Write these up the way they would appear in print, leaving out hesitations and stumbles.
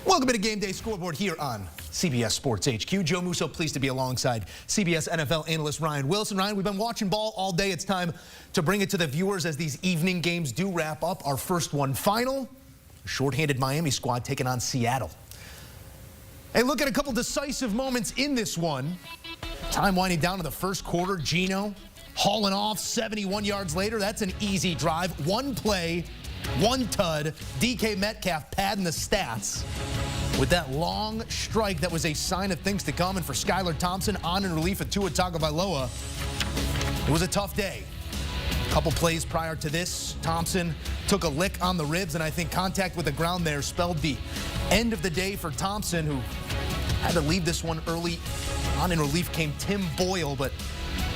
Welcome to Game Day Scoreboard here on CBS Sports HQ. Joe Musso pleased to be alongside CBS NFL analyst Ryan Wilson. Ryan, we've been watching ball all day. It's time to bring it to the viewers as these evening games do wrap up. Our first one final, shorthanded Miami squad taking on Seattle. Hey, look at a couple decisive moments in this one. Time winding down to the first quarter. Geno hauling off 71 yards later. That's an easy drive. One play, one tud. DK Metcalf padding the stats with that long strike that was a sign of things to come. And for Skylar Thompson on in relief of Tua Tagovailoa, it was a tough day. A couple plays prior to this, Thompson took a lick on the ribs, and I think contact with the ground there spelled the end of the day for Thompson, who had to leave this one early. On in relief came Tim Boyle, but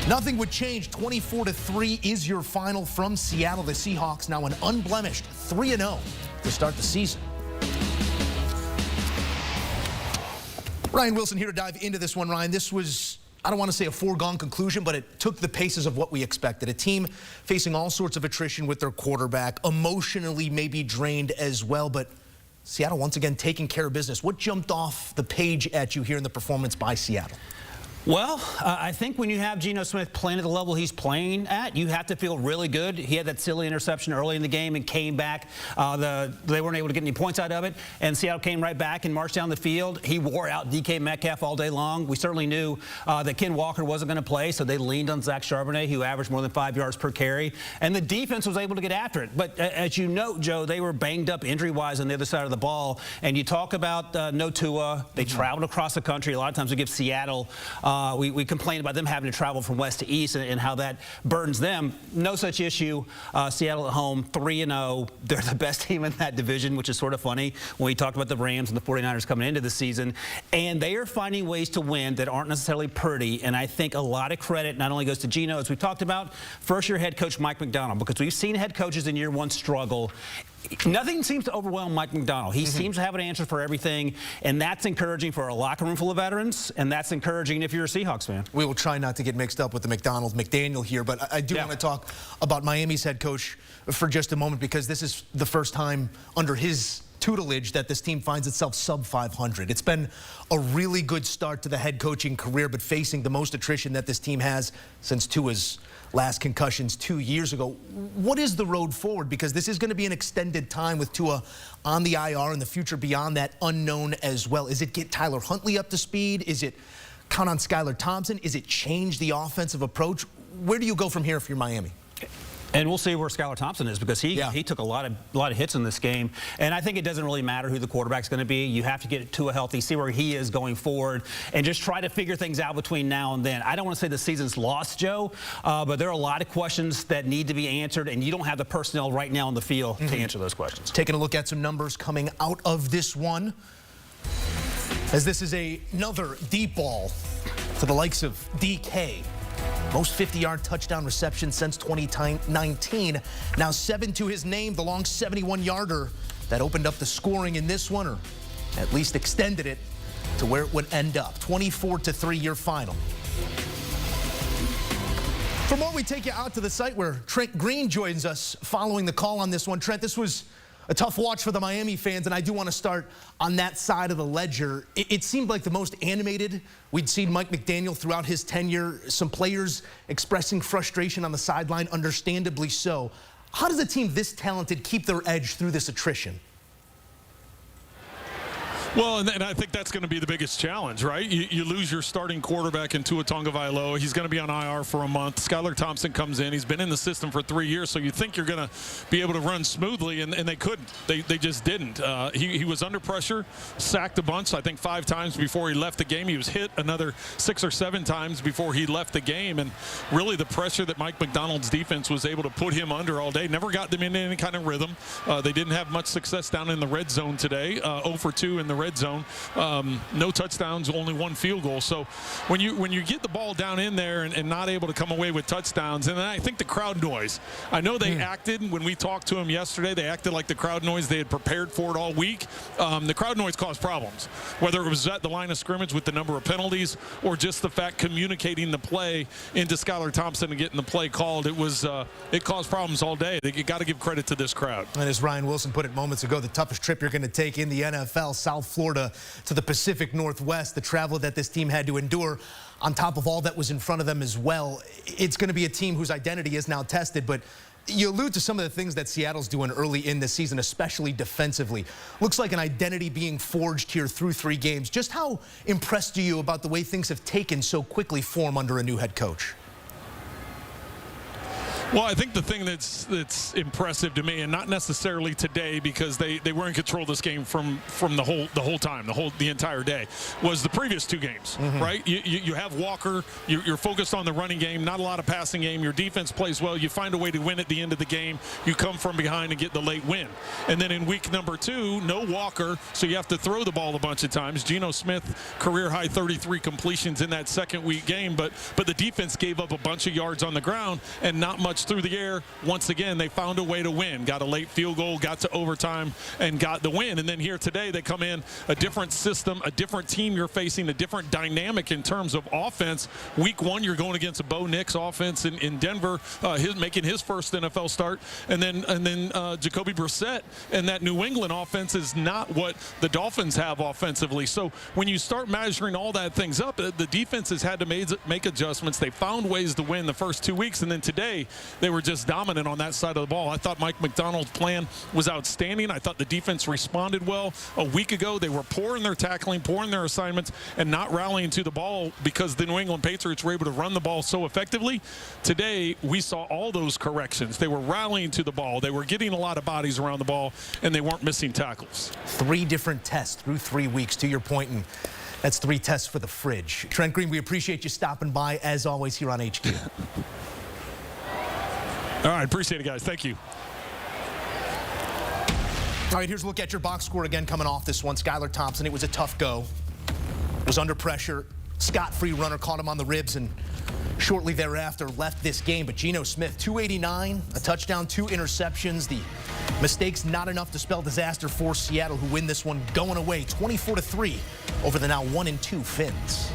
nothing would change. 24-3 is your final from Seattle. The Seahawks now an unblemished 3-0 to start the season. Ryan Wilson here to dive into this one. Ryan, this was, I don't want to say a foregone conclusion, but it took the paces of what we expected. A team facing all sorts of attrition with their quarterback, emotionally maybe drained as well, but Seattle once again taking care of business. What jumped off the page at you here in the performance by Seattle? Well, I think when you have Geno Smith playing at the level he's playing at, you have to feel really good. He had that silly interception early in the game and came back. They weren't able to get any points out of it, and Seattle came right back and marched down the field. He wore out DK Metcalf all day long. We certainly knew that Ken Walker wasn't going to play, so they leaned on Zach Charbonnet, who averaged more than 5 yards per carry, and the defense was able to get after it. But as you note, Joe, they were banged up injury-wise on the other side of the ball, and you talk about no Tua. They traveled across the country. A lot of times we give Seattle we complain about them having to travel from west to east and how that burdens them. No such issue. Seattle at home, 3-0. They're the best team in that division, which is sort of funny when we talked about the Rams and the 49ers coming into the season. And they are finding ways to win that aren't necessarily pretty. And I think a lot of credit not only goes to Geno, as we talked about, first-year head coach Mike Macdonald, because we've seen head coaches in year one struggle. Nothing seems to overwhelm Mike Macdonald. He seems to have an answer for everything, and that's encouraging for a locker room full of veterans, and that's encouraging if you're a Seahawks fan. We will try not to get mixed up with the McDaniel here, but I do want to talk about Miami's head coach for just a moment, because this is the first time under his tutelage that this team finds itself sub 500. It's been a really good start to the head coaching career, but facing the most attrition that this team has since Tua's last concussions 2 years ago. What is the road forward? Because this is going to be an extended time with Tua on the IR, and the future beyond that unknown as well. Is it get Tyler Huntley up to speed? Is it count on Skylar Thompson? Is it change the offensive approach? Where do you go from here if you're Miami? And we'll see where Skylar Thompson is, because he took a lot of hits in this game. And I think it doesn't really matter who the quarterback's going to be. You have to get Tua healthy, see where he is going forward, and just try to figure things out between now and then. I don't want to say the season's lost, Joe, but there are a lot of questions that need to be answered, and you don't have the personnel right now on the field to answer those questions. Taking a look at some numbers coming out of this one, as this is another deep ball to the likes of DK. Most 50-yard touchdown receptions since 2019. Now 7 to his name, the long 71-yarder that opened up the scoring in this one, or at least extended it to where it would end up. 24-3 your final. For more, we take you out to the site where Trent Green joins us following the call on this one. Trent, this was a tough watch for the Miami fans, and I do want to start on that side of the ledger. It seemed like the most animated we'd seen Mike McDaniel throughout his tenure. Some players expressing frustration on the sideline, understandably so. How does a team this talented keep their edge through this attrition? Well, and I think that's going to be the biggest challenge, right? You lose your starting quarterback in Tua Tagovailoa. He's going to be on IR for a month. Skylar Thompson comes in. He's been in the system for 3 years, so you think you're going to be able to run smoothly, and they couldn't. They just didn't. He was under pressure, sacked a bunch, I think 5 times before he left the game. He was hit another 6 or 7 times before he left the game, and really the pressure that Mike Macdonald's defense was able to put him under all day never got them into any kind of rhythm. They didn't have much success down in the red zone today. 0 for 2 in the red zone. No touchdowns, only 1 field goal. So when you get the ball down in there and not able to come away with touchdowns, and then I think the crowd noise. I know they acted, when we talked to them yesterday, they acted like the crowd noise, they had prepared for it all week. The crowd noise caused problems, whether it was at the line of scrimmage with the number of penalties or just the fact communicating the play into Skylar Thompson and getting the play called. It caused problems all day. You got to give credit to this crowd. And as Ryan Wilson put it moments ago, the toughest trip you're going to take in the NFL, South Florida to the Pacific Northwest, the travel that this team had to endure on top of all that was in front of them as well. It's going to be a team whose identity is now tested, but you allude to some of the things that Seattle's doing early in this season, especially defensively. Looks like an identity being forged here through 3 games. Just how impressed are you about the way things have taken so quickly form under a new head coach? Well, I think the thing that's impressive to me, and not necessarily today because they were in control of this game from the whole time, the entire day, was the previous 2 games, right? You have Walker, you're focused on the running game, not a lot of passing game. Your defense plays well. You find a way to win at the end of the game. You come from behind and get the late win. And then in week number 2, no Walker, so you have to throw the ball a bunch of times. Geno Smith, career high 33 completions in that second week game, but the defense gave up a bunch of yards on the ground and not much through the air. Once again, they found a way to win. Got a late field goal, got to overtime, and got the win. And then here today, they come in a different system, a different team you're facing, a different dynamic in terms of offense. Week 1, you're going against a Bo Nix offense in Denver, making his first NFL start. And then Jacoby Brissett and that New England offense is not what the Dolphins have offensively. So when you start measuring all that things up, the defense has had to make adjustments. They found ways to win the first 2 weeks, and then today they were just dominant on that side of the ball. I thought Mike McDonald's plan was outstanding. I thought the defense responded well. A week ago, they were poor in their tackling, poor in their assignments, and not rallying to the ball because the New England Patriots were able to run the ball so effectively. Today, we saw all those corrections. They were rallying to the ball. They were getting a lot of bodies around the ball, and they weren't missing tackles. 3 different tests through 3 weeks, to your point, and that's 3 tests for the fridge. Trent Green, we appreciate you stopping by, as always, here on HQ. All right, appreciate it, guys. Thank you. All right, here's a look at your box score again coming off this one. Skylar Thompson, it was a tough go. Was under pressure. Scot-free runner caught him on the ribs and shortly thereafter left this game. But Geno Smith, 289, a touchdown, 2 interceptions. The mistakes not enough to spell disaster for Seattle, who win this one going away 24-3 over the now 1-2 Finns.